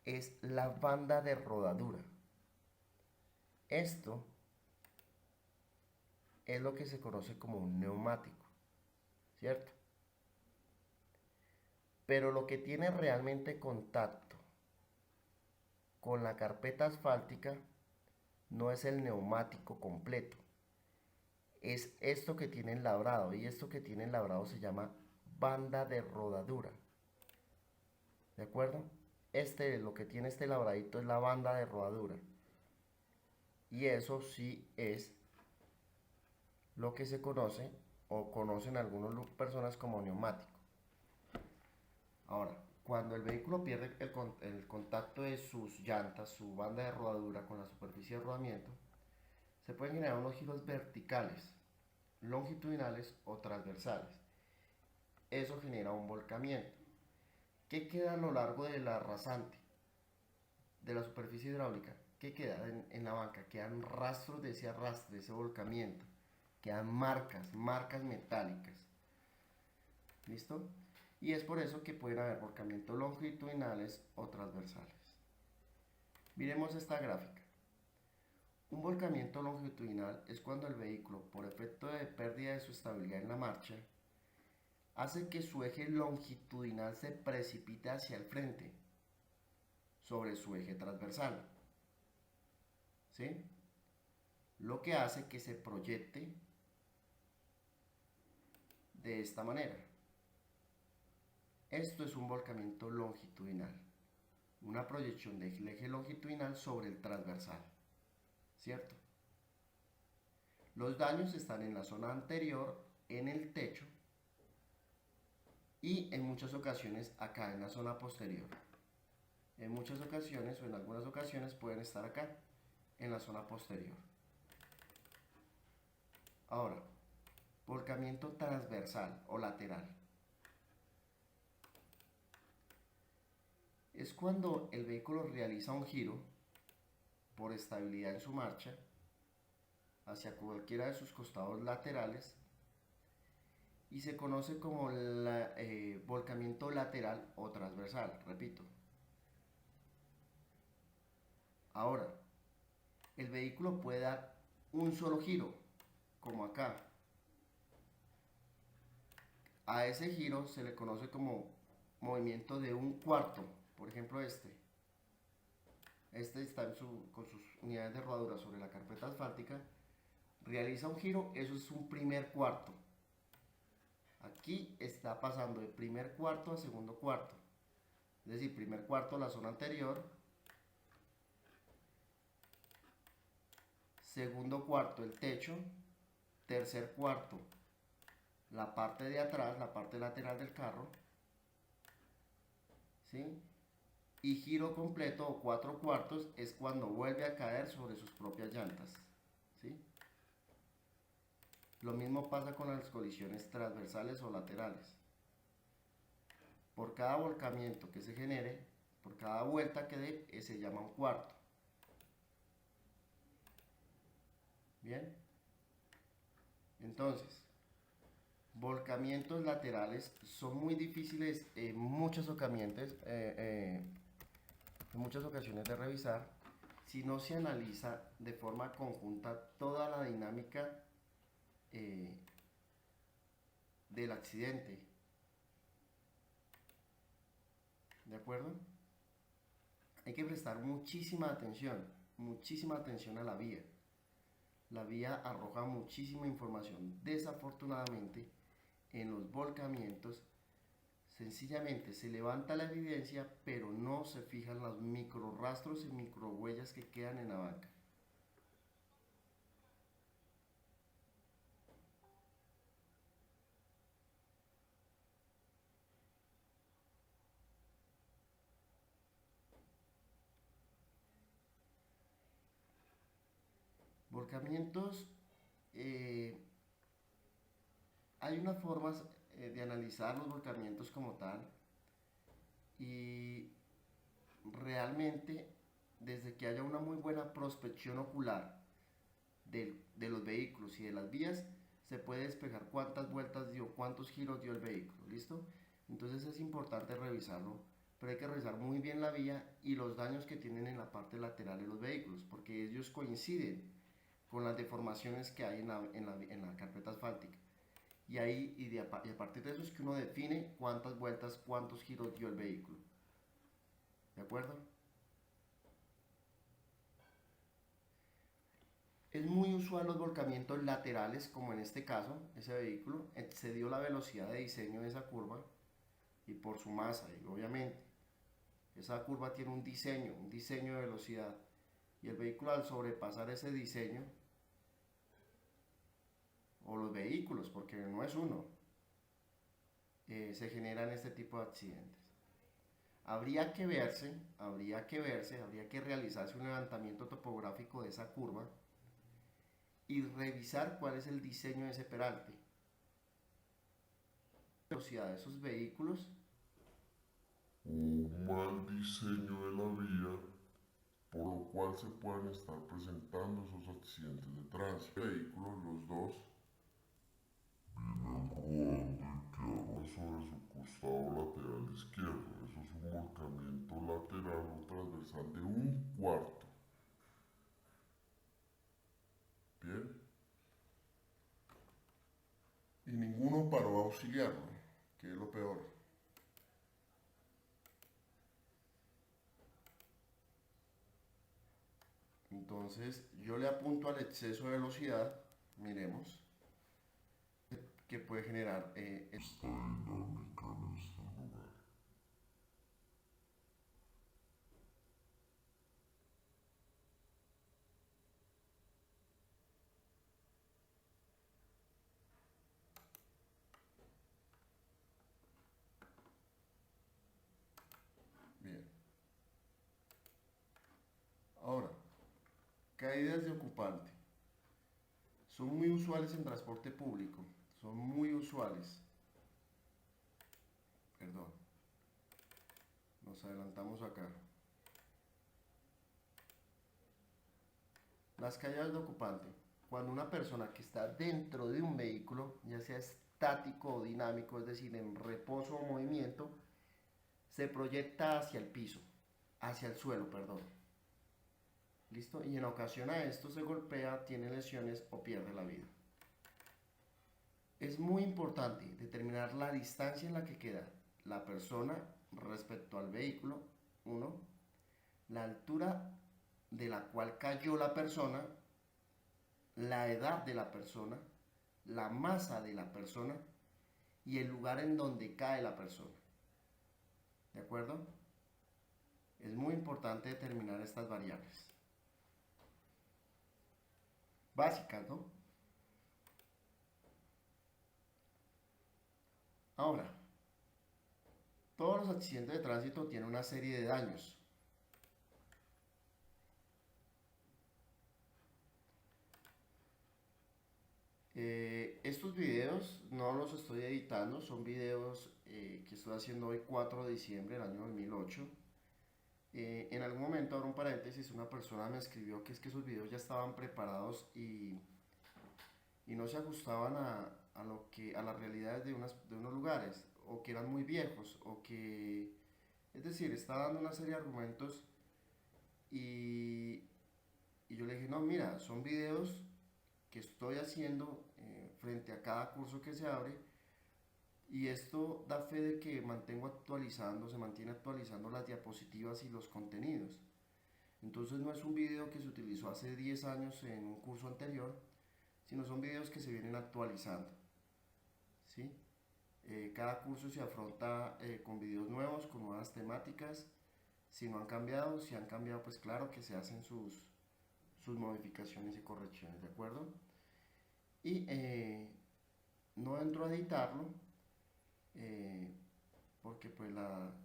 es la banda de rodadura. Esto es lo que se conoce como un neumático, ¿cierto? Pero lo que tiene realmente contacto con la carpeta asfáltica no es el neumático completo, es esto que tiene labrado, y esto que tiene labrado se llama banda de rodadura. ¿De acuerdo? Lo que tiene este labradito es la banda de rodadura. Y eso sí es lo que se conoce o conocen algunas personas como neumático. Ahora, cuando el vehículo pierde el contacto de sus llantas, su banda de rodadura con la superficie de rodamiento, se pueden generar unos giros verticales, longitudinales o transversales. Eso genera un volcamiento. ¿Qué queda a lo largo de la rasante, de la superficie hidráulica? ¿Qué queda en la banca? Quedan rastros de ese arrastre, de ese volcamiento. Quedan marcas metálicas. ¿Listo? Y es por eso que pueden haber volcamientos longitudinales o transversales. Miremos esta gráfica. Un volcamiento longitudinal es cuando el vehículo, por efecto de pérdida de su estabilidad en la marcha, hace que su eje longitudinal se precipite hacia el frente sobre su eje transversal, ¿sí? Lo que hace que se proyecte de esta manera. Esto es un volcamiento longitudinal, una proyección del eje longitudinal sobre el transversal, ¿cierto? Los daños están en la zona anterior, en el techo, y en muchas ocasiones acá en la zona posterior. En muchas ocasiones o en algunas ocasiones pueden estar acá en la zona posterior. Ahora, volcamiento transversal o lateral. es cuando el vehículo realiza un giro por estabilidad en su marcha hacia cualquiera de sus costados laterales y se conoce como volcamiento lateral o transversal, repito. Ahora, el vehículo puede dar un solo giro, como acá. A ese giro se le conoce como movimiento de un cuarto, por ejemplo este. Este está con sus unidades de rodadura sobre la carpeta asfáltica, realiza un giro, eso es un primer cuarto. Aquí está pasando de primer cuarto a segundo cuarto, es decir, primer cuarto la zona anterior, segundo cuarto el techo, tercer cuarto la parte de atrás, la parte lateral del carro, ¿sí? Y giro completo o cuatro cuartos es cuando vuelve a caer sobre sus propias llantas, ¿sí? Lo mismo pasa con las colisiones transversales o laterales. Por cada volcamiento que se genere, por cada vuelta que dé, se llama un cuarto. Bien, entonces, volcamientos laterales son muy difíciles en muchas ocasiones de revisar si no se analiza de forma conjunta toda la dinámica del accidente. ¿De acuerdo? Hay que prestar muchísima atención a la vía. La vía arroja muchísima información. Desafortunadamente, en los volcamientos, sencillamente se levanta la evidencia, pero no se fijan los microrrastros y microhuellas que quedan en la banca. Volcamientos, hay unas formas de analizar los volcamientos como tal y realmente desde que haya una muy buena prospección ocular de los vehículos y de las vías, se puede despejar cuántas vueltas dio, cuántos giros dio el vehículo, ¿listo? Entonces es importante revisarlo, pero hay que revisar muy bien la vía y los daños que tienen en la parte lateral de los vehículos, porque ellos coinciden con las deformaciones que hay en la carpeta asfáltica. Y a partir de eso es que uno define cuántas vueltas, cuántos giros dio el vehículo. ¿De acuerdo? Es muy usual los volcamientos laterales, como en este caso, ese vehículo excedió la velocidad de diseño de esa curva y por su masa, y obviamente esa curva tiene un diseño de velocidad, y el vehículo al sobrepasar ese diseño, o los vehículos, porque no es uno, se generan este tipo de accidentes. Habría que realizarse un levantamiento topográfico de esa curva y revisar cuál es el diseño de ese peralte, la velocidad de esos vehículos, Un mal diseño de la vía, por lo cual se pueden estar presentando esos accidentes de tránsito. Vehículos, los dos, vienen rodando y quedaron sobre su costado lateral izquierdo. Eso es un volcamiento lateral o transversal de un cuarto. Bien. Y ninguno paró a auxiliarlo, que es lo peor. Entonces yo le apunto al exceso de velocidad, miremos, que puede generar Esta dinámica en este lugar. bien. Ahora, caídas de ocupante. Son muy usuales en transporte público, son muy usuales. Perdón, Nos adelantamos acá. Las caídas de ocupante. Cuando una persona que está dentro de un vehículo, ya sea estático o dinámico, es decir, en reposo o movimiento, se proyecta hacia el piso, hacia el suelo, perdón. ¿Listo? Y en ocasión a esto se golpea, tiene lesiones o pierde la vida. Es muy importante determinar la distancia en la que queda la persona respecto al vehículo, uno, la altura de la cual cayó la persona, la edad de la persona, la masa de la persona y el lugar en donde cae la persona. ¿De acuerdo? Es muy importante determinar estas variables básicas, ¿no? Ahora, todos los accidentes de tránsito tienen una serie de daños. Estos videos no los estoy editando, son videos que estoy haciendo hoy 4 de diciembre del año 2008. En algún momento, abro un paréntesis, una persona me escribió que es que esos videos ya estaban preparados y no se ajustaban a las realidades de unos lugares, o que eran muy viejos, o que, es decir, está dando una serie de argumentos y, y yo le dije, no, mira, son videos que estoy haciendo frente a cada curso que se abre, y esto da fe de que se mantiene actualizando las diapositivas y los contenidos. Entonces no es un video que se utilizó hace 10 años en un curso anterior, sino son videos que se vienen actualizando, ¿sí? Cada curso se afronta con videos nuevos, con nuevas temáticas. Si no han cambiado, si han cambiado, pues claro que se hacen sus modificaciones y correcciones, ¿de acuerdo? Y no entro a editarlo porque pues la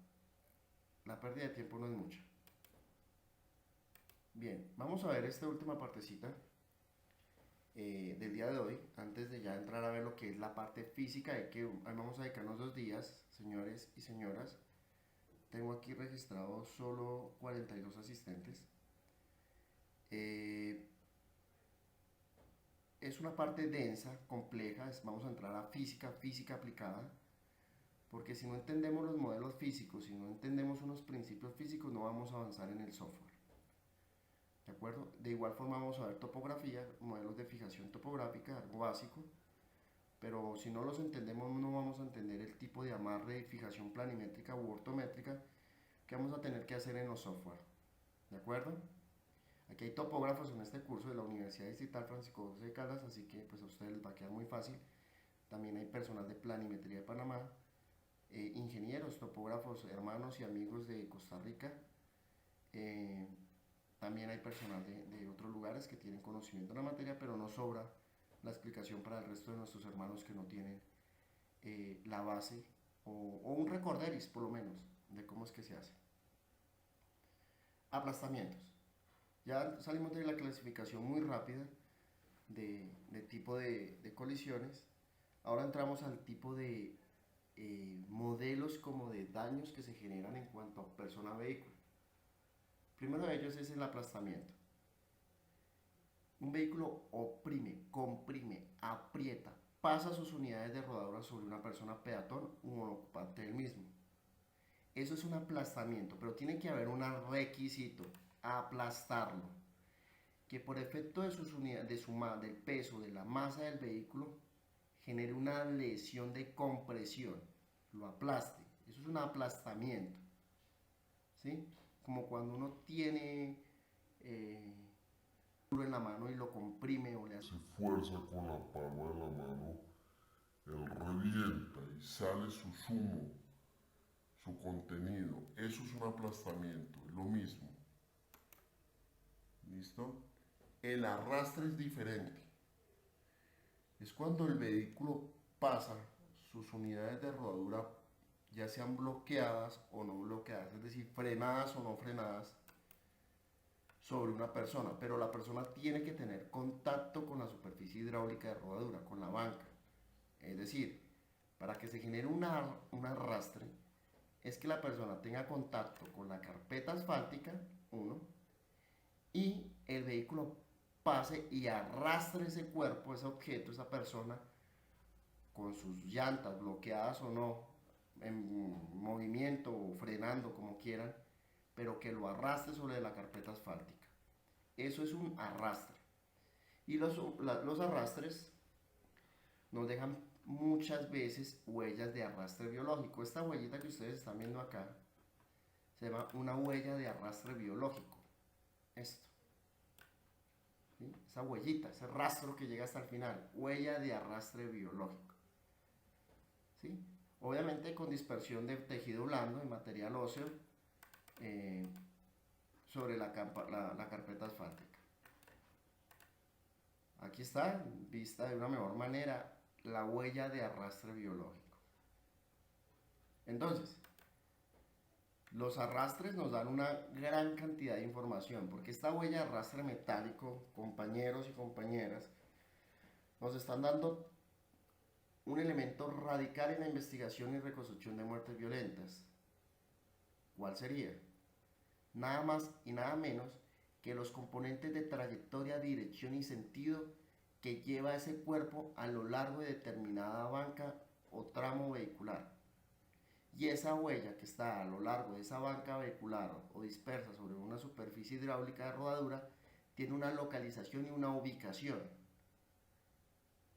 pérdida de tiempo no es mucha. Bien, vamos a ver esta última partecita del día de hoy, antes de ya entrar a ver lo que es la parte física, de que vamos a dedicarnos 2 días, señores y señoras. Tengo aquí registrados solo 42 asistentes. Es una parte densa, compleja, vamos a entrar a física aplicada, porque si no entendemos los modelos físicos, si no entendemos unos principios físicos, no vamos a avanzar en el software. ¿De acuerdo? De igual forma vamos a ver topografía, modelos de fijación topográfica, algo básico, pero si no los entendemos no vamos a entender el tipo de amarre de fijación planimétrica u ortométrica que vamos a tener que hacer en los software. ¿De acuerdo? Aquí hay topógrafos en este curso de la Universidad Distrital Francisco José de Caldas, así que pues a ustedes les va a quedar muy fácil. También hay personal de Planimetría de Panamá, ingenieros, topógrafos, hermanos y amigos de Costa Rica. También hay personal de otros lugares que tienen conocimiento de la materia, pero no sobra la explicación para el resto de nuestros hermanos que no tienen la base o un recorderis por lo menos de cómo es que se hace. Aplastamientos. Ya salimos de la clasificación muy rápida de tipo de colisiones. Ahora entramos al tipo de modelos como de daños que se generan en cuanto a persona-vehículo. Primero de ellos es el aplastamiento. Un vehículo oprime, comprime, aprieta, pasa sus unidades de rodadura sobre una persona peatón u ocupante del mismo. Eso es un aplastamiento, pero tiene que haber un requisito: aplastarlo, que por efecto de sus unidades, del peso, de la masa del vehículo, genere una lesión de compresión, lo aplaste. Eso es un aplastamiento, ¿sí? Como cuando uno tiene en la mano y lo comprime o le hace fuerza con la palma de la mano, él revienta y sale su zumo, su contenido. Eso es un aplastamiento, es lo mismo. ¿Listo? El arrastre es diferente. Es cuando el vehículo pasa sus unidades de rodadura, ya sean bloqueadas o no bloqueadas, es decir, frenadas o no frenadas, sobre una persona, pero la persona tiene que tener contacto con la superficie hidráulica de rodadura, con la banca. Es decir, para que se genere un arrastre, es que la persona tenga contacto con la carpeta asfáltica, uno, y el vehículo pase y arrastre ese cuerpo, ese objeto, esa persona, con sus llantas bloqueadas o no, en movimiento o frenando como quieran, pero que lo arrastre sobre la carpeta asfáltica. Eso es un arrastre. Y los arrastres nos dejan muchas veces huellas de arrastre biológico. Esta huellita que ustedes están viendo acá se llama una huella de arrastre biológico. Esto. ¿Sí? Esa huellita, ese rastro que llega hasta el final, huella de arrastre biológico. ¿Sí? Obviamente con dispersión de tejido blando y material óseo sobre la carpeta asfáltica. Aquí está, vista de una mejor manera, la huella de arrastre biológico. Entonces, los arrastres nos dan una gran cantidad de información, porque esta huella de arrastre metálico, compañeros y compañeras, nos están dando un elemento radical en la investigación y reconstrucción de muertes violentas. ¿Cuál sería? Nada más y nada menos que los componentes de trayectoria, dirección y sentido que lleva ese cuerpo a lo largo de determinada banca o tramo vehicular. Y esa huella que está a lo largo de esa banca vehicular o dispersa sobre una superficie hidráulica de rodadura tiene una localización y una ubicación,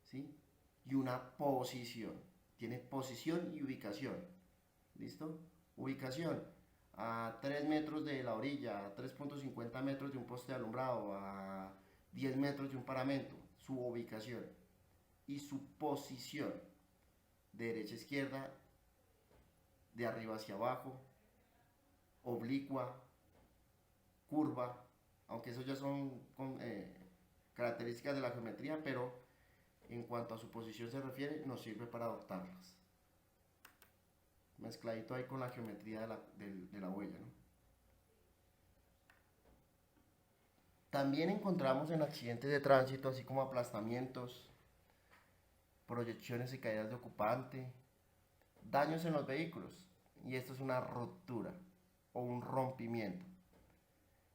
¿sí? Y una posición. Tiene posición y ubicación. ¿Listo? Ubicación. A 3 metros de la orilla, a 3.50 metros de un poste de alumbrado, a 10 metros de un paramento. Su ubicación. Y su posición. De derecha a izquierda, de arriba hacia abajo, oblicua, curva, aunque eso ya son características de la geometría, pero en cuanto a su posición se refiere, nos sirve para adoptarlas. Mezcladito ahí con la geometría de la huella, ¿no? También encontramos en accidentes de tránsito, así como aplastamientos, proyecciones y caídas de ocupante, daños en los vehículos. Y esto es una ruptura o un rompimiento.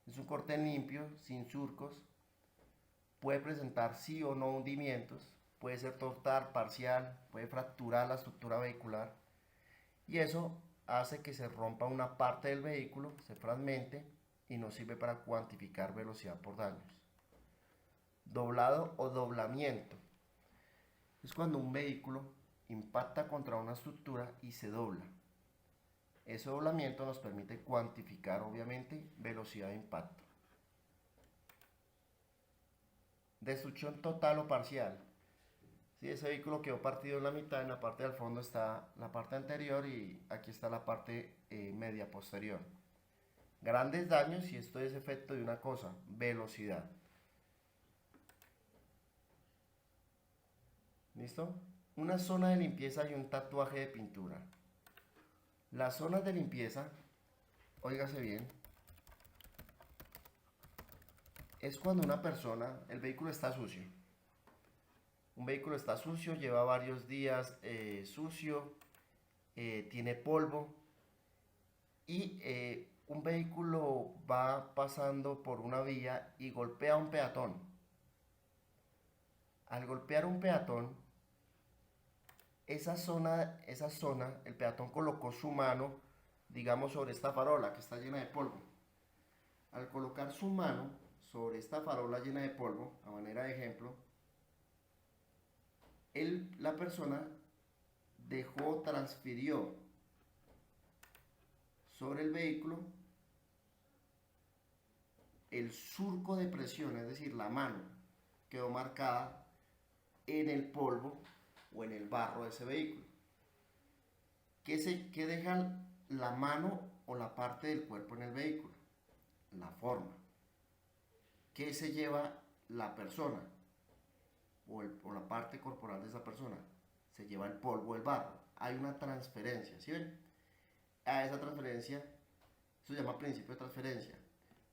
Es un corte limpio, sin surcos. Puede presentar sí o no hundimientos. Puede ser total, parcial. Puede fracturar la estructura vehicular. Y eso hace que se rompa una parte del vehículo, se fragmente y nos sirve para cuantificar velocidad por daños. Doblado o doblamiento. Es cuando un vehículo impacta contra una estructura y se dobla. Ese doblamiento nos permite cuantificar, obviamente, velocidad de impacto. Destrucción total o parcial. Si ese vehículo quedó partido en la mitad, en la parte del fondo está la parte anterior y aquí está la parte media posterior. Grandes daños, y esto es efecto de una cosa, velocidad. ¿Listo? Una zona de limpieza y un tatuaje de pintura. Las zonas de limpieza, óigase bien, es cuando una persona, el vehículo está sucio. Un vehículo está sucio, lleva varios días sucio, tiene polvo y un vehículo va pasando por una vía y golpea a un peatón. Al golpear a un peatón, esa zona, el peatón colocó su mano, digamos, sobre esta farola que está llena de polvo. Al colocar su mano sobre esta farola llena de polvo, a manera de ejemplo, la persona transfirió sobre el vehículo el surco de presión, es decir, la mano quedó marcada en el polvo o en el barro de ese vehículo. ¿Qué deja la mano o la parte del cuerpo en el vehículo? La forma. ¿Qué se lleva la persona o la parte corporal de esa persona? Se lleva el polvo, el barro. Hay una transferencia, ¿sí ven? A esa transferencia, eso se llama principio de transferencia.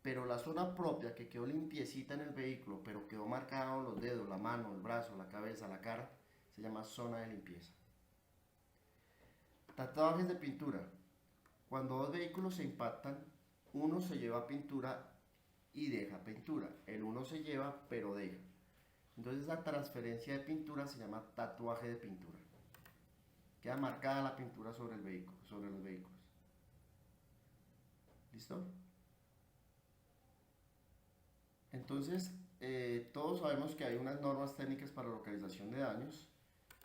Pero la zona propia que quedó limpiecita en el vehículo, pero quedó marcada con los dedos, la mano, el brazo, la cabeza, la cara, se llama zona de limpieza. Tatuajes de pintura. Cuando dos vehículos se impactan, uno se lleva pintura y deja pintura. El uno se lleva pero deja. Entonces la transferencia de pintura se llama tatuaje de pintura. Queda marcada la pintura sobre el vehículo, sobre los vehículos. ¿Listo? Entonces, todos sabemos que hay unas normas técnicas para localización de daños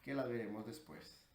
que las veremos después.